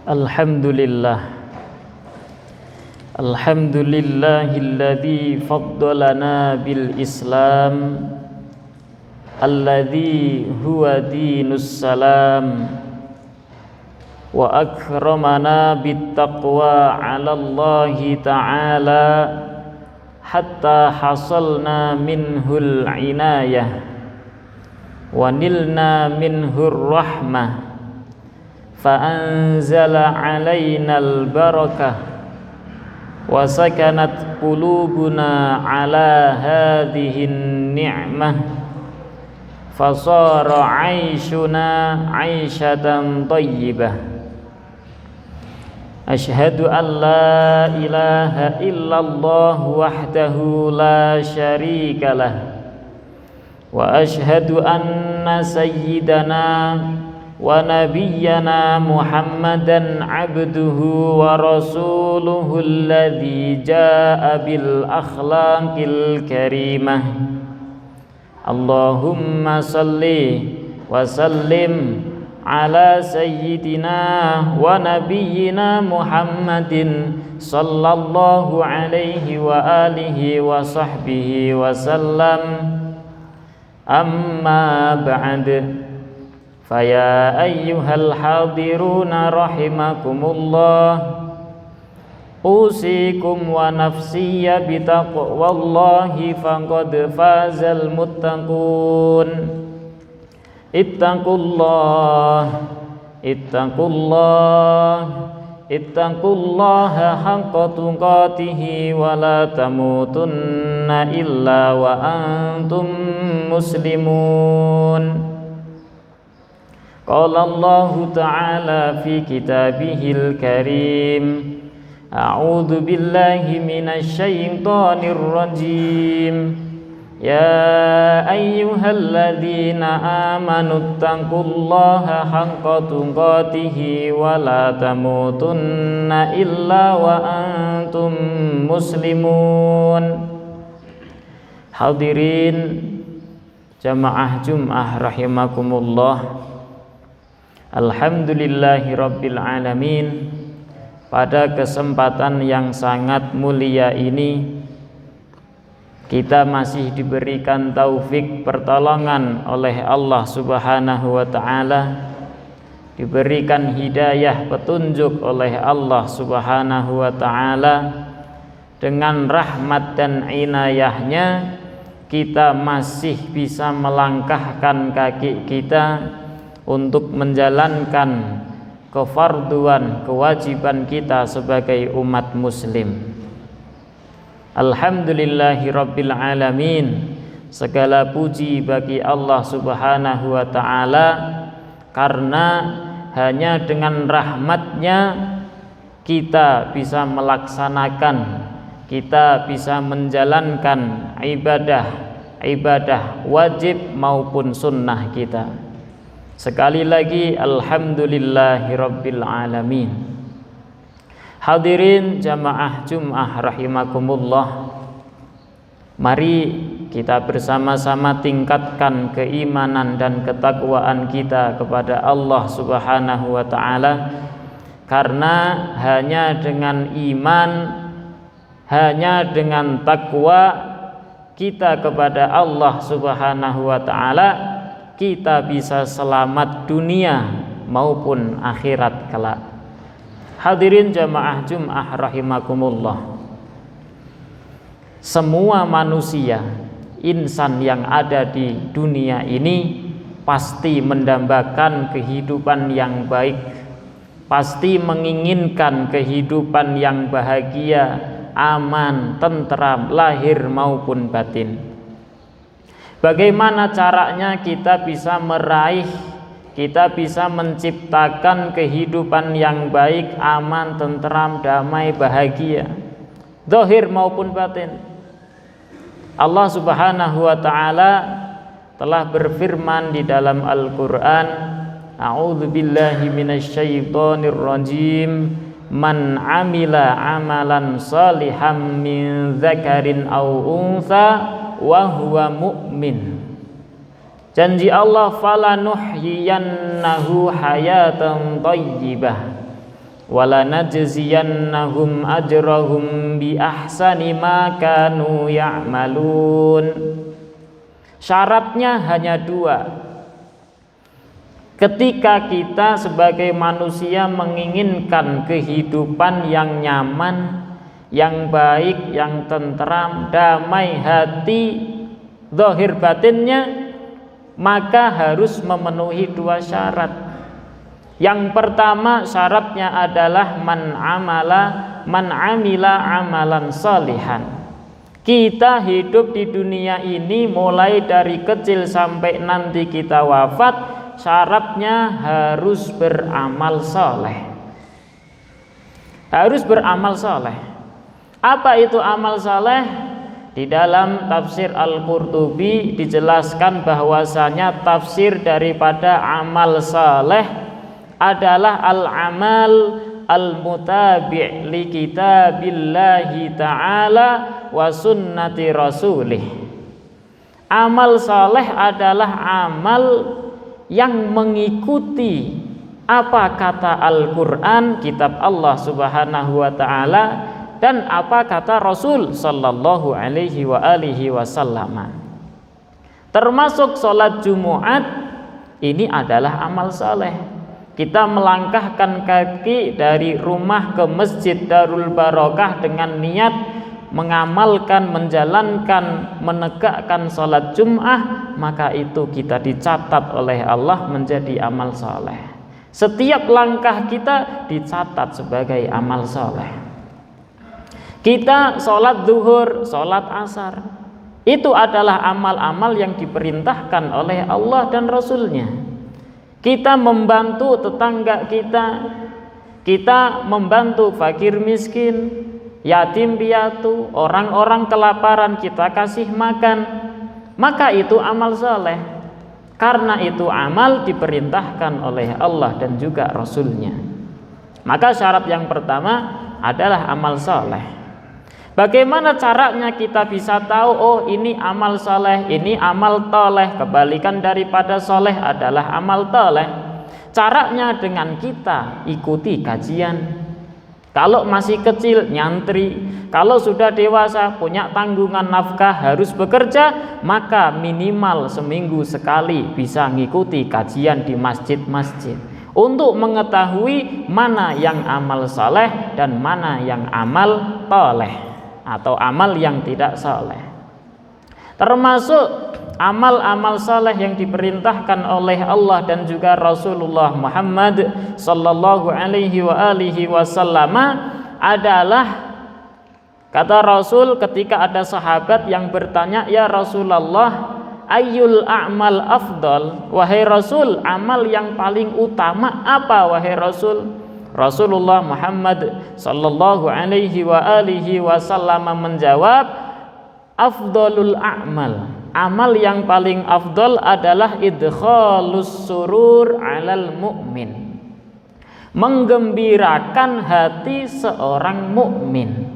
Alhamdulillah. Alhamdulillahilladzi faddalana bil Islam alladzi huwa dinus salam wa akramana bit taqwa 'ala Allah ta'ala hatta hasalna minhul inayah wa nilna minhur rahmah فأنزل علينا البركة وسكنت قلوبنا على هذه النعمة فصار عيشنا عيشة طيبة أشهد أن لا إله إلا الله وحده لا شريك له وأشهد أن سيدنا ونبينا محمدا عبده ورسوله الذي جاء بالأخلاق الكريمة اللهم صل وسلم على سيدنا ونبينا محمد صلى الله عليه وآله وصحبه وسلم أما بعد فيا أيها الحاضرون رحمكم الله أوصيكم ونفسي بتقوى الله فقد فاز المتقون اتقوا الله اتقوا الله اتقوا الله حق تقاته ولا تموتن إلا وأنتم مسلمون قال الله تعالى في كتابه الكريم أعوذ بالله من الشيطان الرجيم يا أيها الذين آمنوا اتقوا الله حق تقاته ولا تموتن إلا وأنتم مسلمون. Hadirin jamaah Jum'ah rahimakumullah. Alhamdulillahi Rabbil Alamin. Pada kesempatan yang sangat mulia ini kita masih diberikan taufik pertolongan oleh Allah Subhanahu wa ta'ala, diberikan hidayah petunjuk oleh Allah Subhanahu wa ta'ala. Dengan rahmat dan inayahnya kita masih bisa melangkahkan kaki kita untuk menjalankan kefarduan, kewajiban kita sebagai umat muslim. Alhamdulillahi Rabbil Alamin. Segala puji bagi Allah Subhanahu wa ta'ala, karena hanya dengan rahmatnya kita bisa melaksanakan, kita bisa menjalankan ibadah wajib maupun sunnah kita. Sekali lagi alhamdulillahi Rabbil Alamin. Hadirin jamaah Jum'ah rahimakumullah. Mari kita bersama-sama tingkatkan keimanan dan ketakwaan kita kepada Allah Subhanahu wa ta'ala, karena hanya dengan iman, hanya dengan takwa kita kepada Allah Subhanahu wa ta'ala, kita bisa selamat dunia maupun akhirat kelak. Hadirin jamaah Jum'ah rahimakumullah. Semua manusia, insan yang ada di dunia ini pasti mendambakan kehidupan yang baik, pasti menginginkan kehidupan yang bahagia, aman, tentram, lahir maupun batin. Bagaimana caranya kita bisa meraih, kita bisa menciptakan kehidupan yang baik, aman, tentram, damai, bahagia, zahir maupun batin? Allah Subhanahu wa ta'ala telah berfirman di dalam Al-Quran, A'udzu billahi minasyaitonir rajim, man amila amalan salihan min dzakarin aw untha wa huwa mu'min. Janji Allah, falanuhyiyannahu hayatan thayyibah. walanajziyannahum ajrahum bi ahsani ma kanu ya'malun. Syaratnya hanya dua. Ketika kita sebagai manusia menginginkan kehidupan yang nyaman, yang baik, yang tentram, damai hati, zahir batinnya, maka harus memenuhi dua syarat. Yang pertama syaratnya adalah man amila amalan salihan. Kita hidup di dunia ini mulai dari kecil sampai nanti kita wafat, syaratnya harus beramal soleh. Harus beramal soleh. Apa itu amal soleh? Di dalam tafsir Al-Qurtubi dijelaskan bahwasanya tafsir daripada amal soleh adalah al-amal al-mutabi' li kitabillahi ta'ala wa sunnati rasulih. Amal saleh adalah amal yang mengikuti apa kata Al-Quran, kitab Allah subhanahu wa ta'ala, dan apa kata Rasul sallallahu alaihi wa alihi wasallam. Termasuk sholat Jumat ini adalah amal saleh. Kita melangkahkan kaki dari rumah ke Masjid Darul Barokah dengan niat mengamalkan, menjalankan, menegakkan sholat Jum'ah, maka itu kita dicatat oleh Allah menjadi amal soleh. Setiap langkah kita dicatat sebagai amal soleh. Kita sholat zuhur, sholat asar, itu adalah amal-amal yang diperintahkan oleh Allah dan Rasulnya. Kita membantu tetangga kita membantu fakir miskin, yatim piatu, orang-orang kelaparan, kita kasih makan, maka itu amal soleh. Karena itu amal diperintahkan oleh Allah dan juga Rasulnya. Maka syarat yang pertama adalah amal soleh. Bagaimana caranya kita bisa tahu, oh ini amal soleh, ini amal toleh? Kebalikan daripada soleh adalah amal toleh. Caranya dengan kita ikuti kajian. Kalau masih kecil nyantri, kalau sudah dewasa punya tanggungan nafkah harus bekerja, maka minimal seminggu sekali bisa ngikuti kajian di masjid-masjid untuk mengetahui mana yang amal soleh dan mana yang amal toleh atau amal yang tidak soleh. Termasuk amal-amal soleh yang diperintahkan oleh Allah dan juga Rasulullah Muhammad sallallahu alaihi wa alihi wasallam adalah, kata Rasul ketika ada sahabat yang bertanya, ya Rasulullah, ayyul a'mal afdal? Wahai Rasul, amal yang paling utama apa wahai Rasul? Rasulullah Muhammad sallallahu alaihi wa alihi wasallam menjawab, afdalul a'mal, amal yang paling afdal adalah idkhalus surur 'alal mu'min, menggembirakan hati seorang mukmin.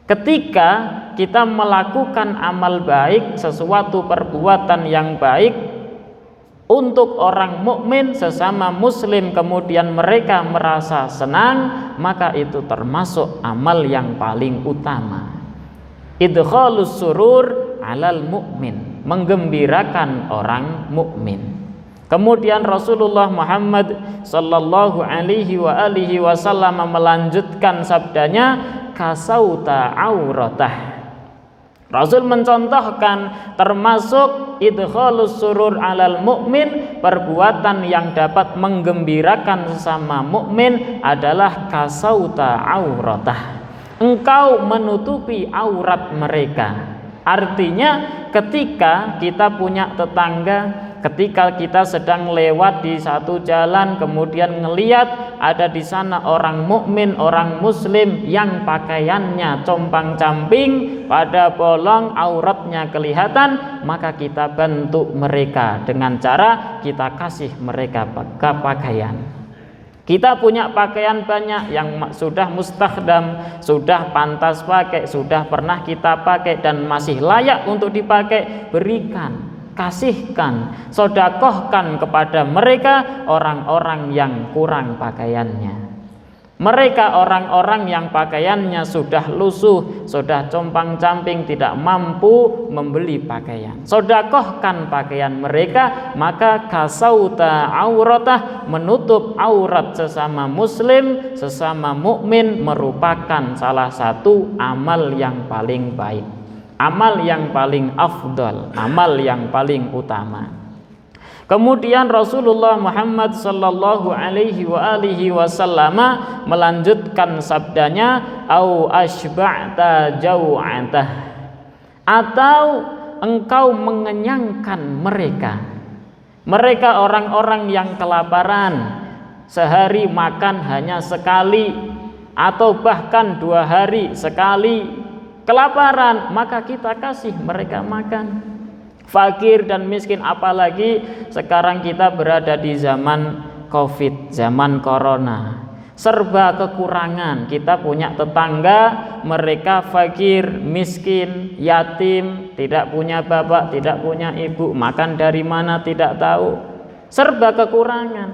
Ketika kita melakukan amal baik, sesuatu perbuatan yang baik untuk orang mukmin sesama muslim, kemudian mereka merasa senang, maka itu termasuk amal yang paling utama. Idkhalus surur 'alal mu'min, menggembirakan orang mukmin. Kemudian Rasulullah Muhammad sallallahu alaihi wa alihi wasallam melanjutkan sabdanya, kasauta auratah. Rasul mencontohkan termasuk idkhalus surur 'alal mu'min, perbuatan yang dapat menggembirakan sesama mukmin adalah kasauta auratah, engkau menutupi aurat mereka. Artinya ketika kita punya tetangga, ketika kita sedang lewat di satu jalan, kemudian ngelihat ada di sana orang mukmin, orang muslim yang pakaiannya compang-camping, pada bolong, auratnya kelihatan, maka kita bantu mereka dengan cara kita kasih mereka pakaian. Kita punya pakaian banyak yang sudah mustakhdam, sudah pantas pakai, sudah pernah kita pakai dan masih layak untuk dipakai, berikan, kasihkan, sodakohkan kepada mereka orang-orang yang kurang pakaiannya. Mereka orang-orang yang pakaiannya sudah lusuh, sudah compang-camping, tidak mampu membeli pakaian. Sodakohkan pakaian mereka, maka kasauta auratah, menutup aurat sesama muslim, sesama mukmin merupakan salah satu amal yang paling baik, amal yang paling afdal, amal yang paling utama. Kemudian Rasulullah Muhammad sallallahu alaihi wa alihi wasallam melanjutkan sabdanya, au asba'ta jau'atah, atau engkau mengenyangkan mereka orang-orang yang kelaparan, sehari makan hanya sekali atau bahkan 2 hari sekali kelaparan, maka kita kasih mereka makan. Fakir dan miskin, apalagi sekarang kita berada di zaman Covid, zaman corona, serba kekurangan. Kita punya tetangga, mereka fakir, miskin, yatim, tidak punya bapak, tidak punya ibu, makan dari mana tidak tahu, serba kekurangan.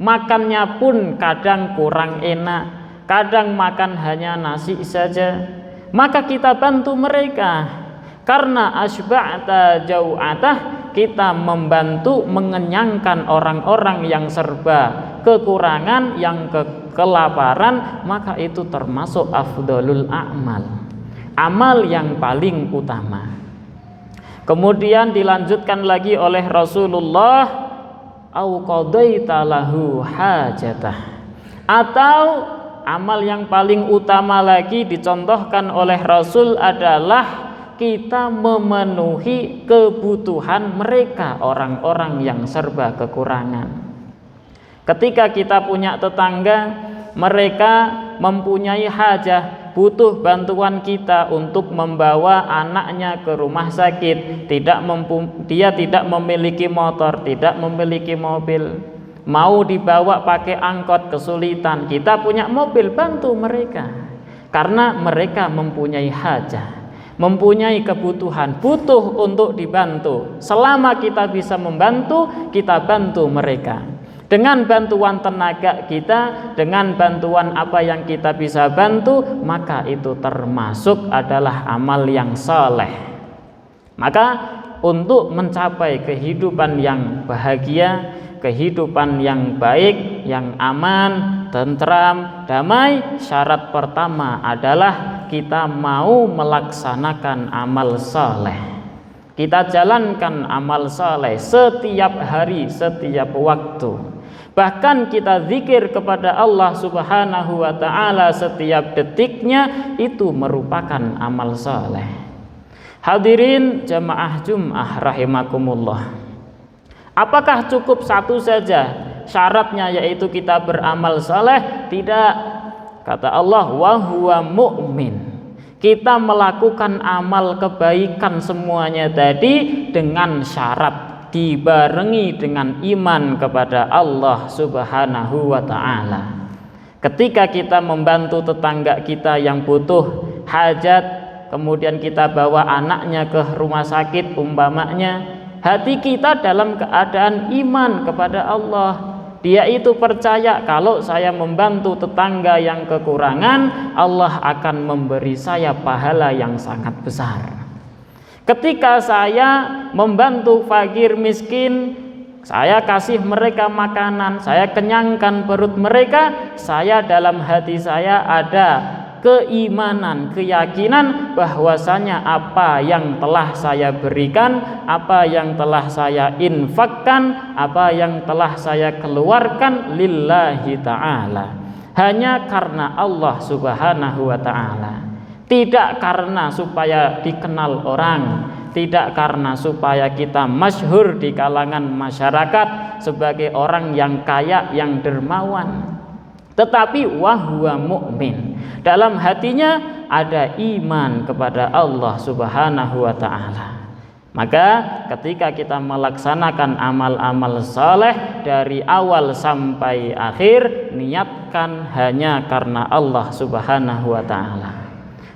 Makannya pun kadang kurang enak, kadang makan hanya nasi saja, maka kita bantu mereka. Karena asba'ta jau'atah, kita membantu mengenyangkan orang-orang yang serba kekurangan, yang kelaparan, maka itu termasuk afdalul a'mal, amal yang paling utama. Kemudian dilanjutkan lagi oleh Rasulullah, au qadaita lahu hajatah, atau amal yang paling utama lagi dicontohkan oleh Rasul adalah kita memenuhi kebutuhan mereka, orang-orang yang serba kekurangan. Ketika kita punya tetangga, mereka mempunyai hajah, butuh bantuan kita untuk membawa anaknya ke rumah sakit, dia tidak memiliki motor, tidak memiliki mobil, mau dibawa pakai angkot kesulitan, kita punya mobil, bantu mereka. Karena mereka mempunyai hajah, mempunyai kebutuhan, butuh untuk dibantu. Selama kita bisa membantu, kita bantu mereka dengan bantuan tenaga kita, dengan bantuan apa yang kita bisa bantu, maka itu termasuk adalah amal yang saleh. Maka untuk mencapai kehidupan yang bahagia, kehidupan yang baik, yang aman, tentram, damai, syarat pertama adalah kita mau melaksanakan amal saleh. Kita jalankan amal saleh setiap hari, setiap waktu. Bahkan kita zikir kepada Allah Subhanahu wa ta'ala setiap detiknya, itu merupakan amal saleh. Hadirin jamaah Jum'ah rahimakumullah, apakah cukup satu saja syaratnya, yaitu kita beramal saleh? Tidak. Kata Allah, wa huwa mu'min. Kita melakukan amal kebaikan semuanya tadi dengan syarat, dibarengi dengan iman kepada Allah Subhanahu wa ta'ala. Ketika kita membantu tetangga kita yang butuh hajat, kemudian kita bawa anaknya ke rumah sakit umpamanya, hati kita dalam keadaan iman kepada Allah. Dia itu percaya kalau saya membantu tetangga yang kekurangan, Allah akan memberi saya pahala yang sangat besar. Ketika saya membantu fakir miskin, saya kasih mereka makanan, saya kenyangkan perut mereka, saya dalam hati saya ada keimanan, keyakinan bahwasanya apa yang telah saya berikan, apa yang telah saya infakkan, apa yang telah saya keluarkan lillahi ta'ala, hanya karena Allah Subhanahu wa ta'ala. Tidak karena supaya dikenal orang, tidak karena supaya kita masyhur di kalangan masyarakat sebagai orang yang kaya, yang dermawan, tetapi wahwa mu'min, dalam hatinya ada iman kepada Allah Subhanahu wa ta'ala. Maka ketika kita melaksanakan amal-amal saleh dari awal sampai akhir, niatkan hanya karena Allah Subhanahu wa ta'ala.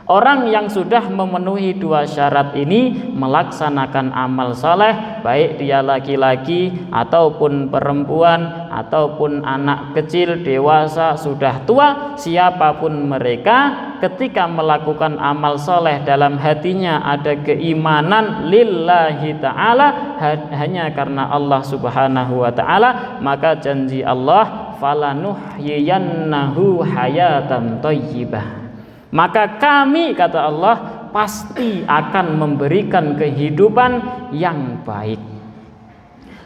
Orang yang sudah memenuhi 2 syarat ini melaksanakan amal saleh, baik dia laki-laki ataupun perempuan, ataupun anak kecil, dewasa, sudah tua, siapapun mereka, ketika melakukan amal soleh dalam hatinya ada keimanan lillahi ta'ala, hanya karena Allah subhanahu wa ta'ala, maka janji Allah, falanuhyiyannahu hayatan thayyibah, maka kami, kata Allah, pasti akan memberikan kehidupan yang baik.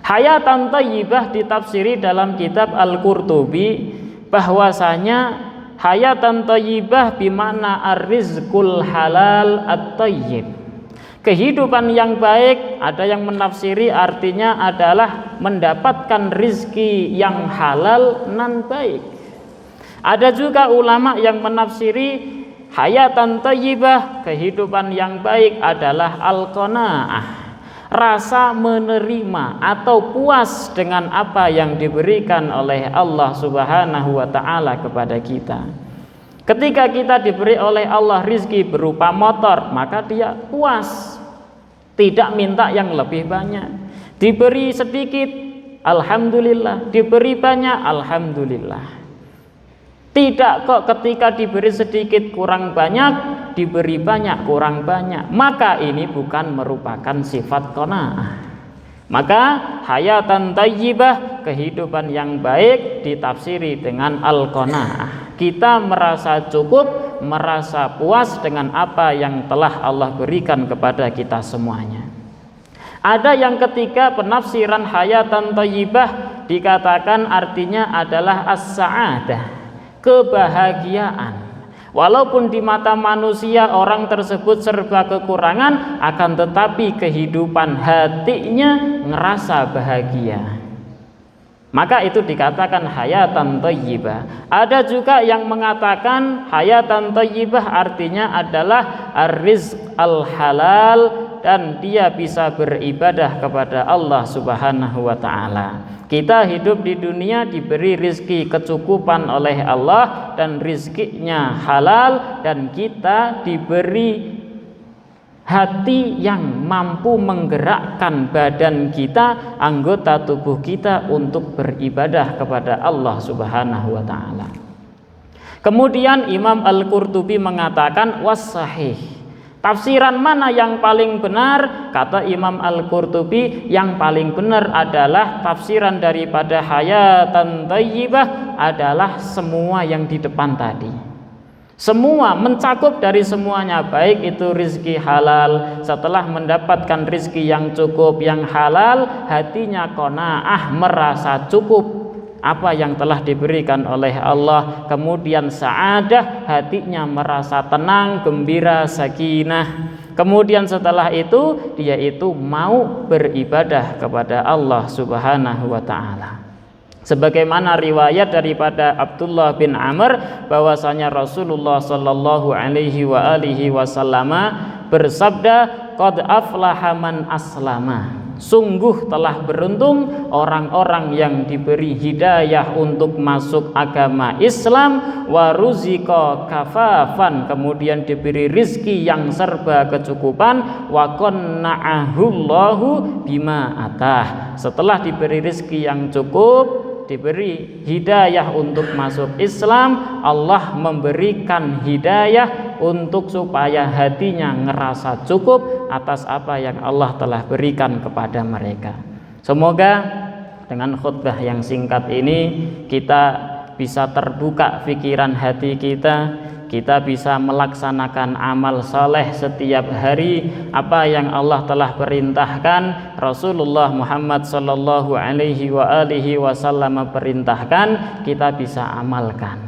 Hayatan thayyibah ditafsiri dalam kitab Al-Qurtubi bahwasanya hayatan thayyibah bimakna ar-rizqul halal at-thayyib. Kehidupan yang baik, ada yang menafsiri artinya adalah mendapatkan rizki yang halal nan baik. Ada juga ulama yang menafsiri hayatan thayyibah, kehidupan yang baik adalah al-qanaah, rasa menerima atau puas dengan apa yang diberikan oleh Allah subhanahu wa ta'ala kepada kita. Ketika kita diberi oleh Allah rizki berupa motor, maka dia puas, tidak minta yang lebih banyak. Diberi sedikit, alhamdulillah. Diberi banyak, alhamdulillah. Tidak kok ketika diberi sedikit kurang banyak, diberi banyak kurang banyak, maka ini bukan merupakan sifat qanaah. Maka hayatan thayyibah, kehidupan yang baik, ditafsiri dengan al-qanaah. Kita merasa cukup, merasa puas dengan apa yang telah Allah berikan kepada kita semuanya. Ada yang ketiga penafsiran hayatan thayyibah dikatakan artinya adalah as-sa'adah, kebahagiaan. Walaupun di mata manusia orang tersebut serba kekurangan, akan tetapi kehidupan hatinya ngerasa bahagia, maka itu dikatakan hayatan thayyibah. Ada juga yang mengatakan hayatan thayyibah artinya adalah ar-rizq al-halal, dan dia bisa beribadah kepada Allah subhanahu wa ta'ala. Kita hidup di dunia diberi rizki kecukupan oleh Allah dan rizkinya halal, dan kita diberi hati yang mampu menggerakkan badan kita, anggota tubuh kita untuk beribadah kepada Allah subhanahu wa ta'ala. Kemudian Imam Al-Qurtubi mengatakan was-sahih, tafsiran mana yang paling benar? Kata Imam Al-Qurtubi, yang paling benar adalah tafsiran daripada hayatan thayyibah adalah semua yang di depan tadi. Semua, mencakup dari semuanya, baik itu rizki halal. Setelah mendapatkan rizki yang cukup, yang halal, hatinya qanaah, merasa cukup apa yang telah diberikan oleh Allah. Kemudian sa'adah, hatinya merasa tenang, gembira, sakinah. Kemudian setelah itu dia itu mau beribadah kepada Allah subhanahu wa ta'ala. Sebagaimana riwayat daripada Abdullah bin Amr bahwasanya Rasulullah sallallahu alaihi wa alihi wasallam bersabda, qad aflaha man aslama, sungguh telah beruntung orang-orang yang diberi hidayah untuk masuk agama Islam, wa ruziqa kafafan, kemudian diberi rizki yang serba kecukupan, wa qanna'ahullahu bima atah, setelah diberi rizki yang cukup, diberi hidayah untuk masuk Islam, Allah memberikan hidayah untuk supaya hatinya ngerasa cukup atas apa yang Allah telah berikan kepada mereka. Semoga dengan khutbah yang singkat ini kita bisa terbuka pikiran hati kita bisa melaksanakan amal saleh setiap hari. Apa yang Allah telah perintahkan, Rasulullah Muhammad sallallahu alaihi wa alihi wasallam perintahkan, kita bisa amalkan.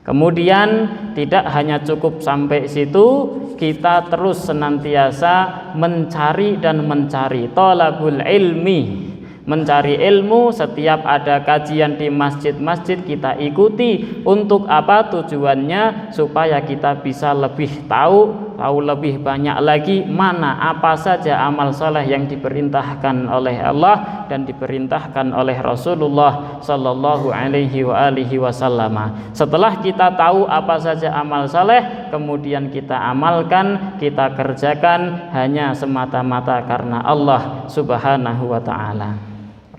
Kemudian tidak hanya cukup sampai situ, kita terus senantiasa mencari dan mencari, thalabul ilmi, mencari ilmu. Setiap ada kajian di masjid-masjid kita ikuti. Untuk apa tujuannya? Supaya kita bisa lebih tahu lebih banyak lagi mana apa saja amal saleh yang diperintahkan oleh Allah dan diperintahkan oleh Rasulullah sallallahu alaihi wa alihi wasallam. Setelah kita tahu apa saja amal saleh, kemudian kita amalkan, kita kerjakan hanya semata-mata karena Allah subhanahu wa ta'ala.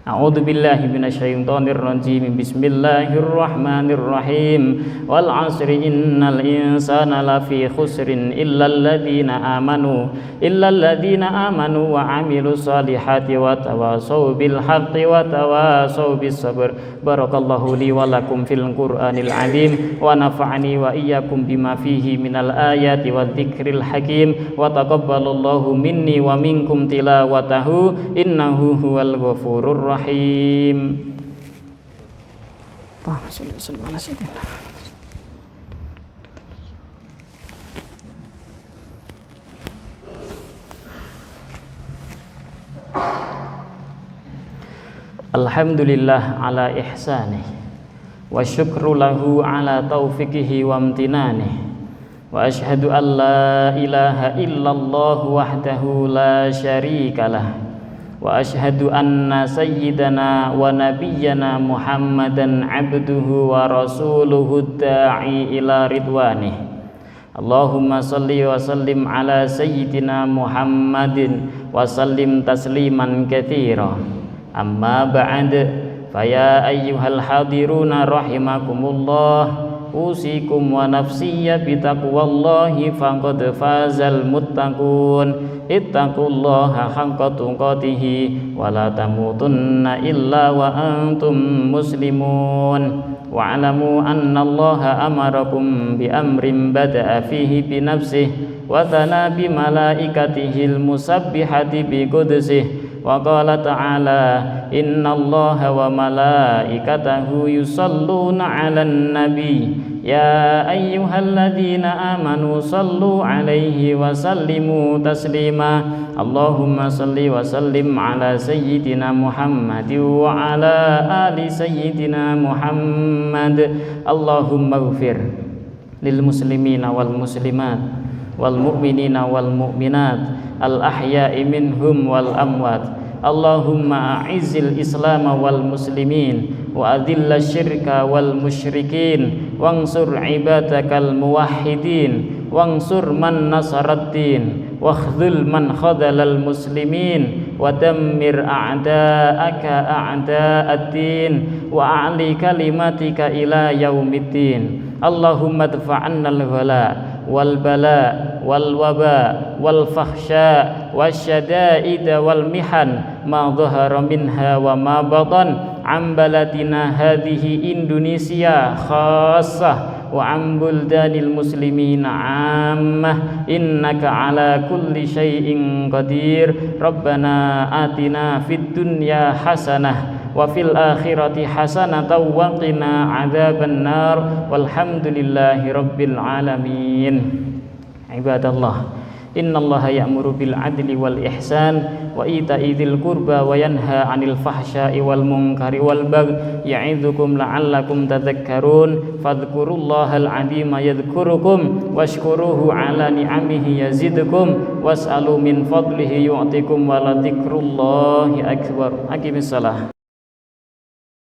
A'udzu billahi minasyaitonir rajim. Bismillahirrahmanirrahim. Wal 'asri innal insana lafi khusrin illal ladzina amanu wa 'amilus solihati wa tawassaw bil haqqi wa tawassaw bis sabr. Barakallahu li wa lakum fil Qur'anil 'azim wa nafa'ani wa iyyakum bima fihi minal ayati wadh-dzikril hakim wa taqabbalallahu minni wa minkum tilawatahu innahu huwal ghafurur rahim. Alhamdulillah ala ihsanih wa syukru lahu ala taufiqihi wa amtinanihi wa asyhadu an la ilaha illallah wahdahu la syarikalah wa asyhadu anna sayyidana wa nabiyyana Muhammadan abduhu wa rasuluhu da'i ila ridwanih. Allahumma salli wa sallim ala sayyidina Muhammadin wa sallim tasliman katsira. Amma ba'd, faya ayyuhal hadiruna rahimakumullah, usikum wa nafsiyya bitaqwallahi faqad fazal muttaqun. Ittaqullaha haqqa tuqatih wa la tamutunna illa wa antum muslimun. Wa'lamu anna Allaha amarakum bi amrin bada'a fihi bi nafsihi wa thana bi malaikatihil musabbihati bi qudsihi wa qala ta'ala innallaha wa malaikatahu yusalluna 'alan nabi ya ayyuhalladzina amanu sallu 'alaihi wa sallimu taslima. Allahumma salli wa sallim ala sayyidina Muhammad wa ala ali sayyidina Muhammad. Allahumma ighfir lil muslimina wal muslimat wal mu'minina wal mu'minat al ahya'i minhum wal amwat. Allahumma a'izzil islam wal muslimin wa adhilla syirka wal musyrikin wansur ibadakal muwahhidin wansur man nasaraddin wakhdhul man khadhalal muslimin wa dammir a'da'aka a'da'ad-din wa a'li kalimatika ila yaumiddin. Allahumma dfa'annal ghala wal bala wal waba wal fahsya wasyada'ida wal mihan ma dhahara minha wa ma batan an baladina hadhihi Indonesia khassah wa an buldanil muslimina ammah innaka ala kulli syai'in qadir. Rabbana atina fid dunya hasanah wa fil akhirati hasanatan wa qina adzaban nar walhamdulillahi rabbil alamin. Ibadallah, innallaha ya'muru bil adli wal ihsan wa ita'i dzil qurba wa yanha 'anil fahsya'i wal munkari wal baghi ya'idzukum la'allakum tadhakkarun. Fadhkurullahal 'azima yadhkurukum washkuruhu 'ala ni'amihi yazidkum was'alu min fadlihi yu'tikum wa la dzikrullahi akbar. Aqimissalah.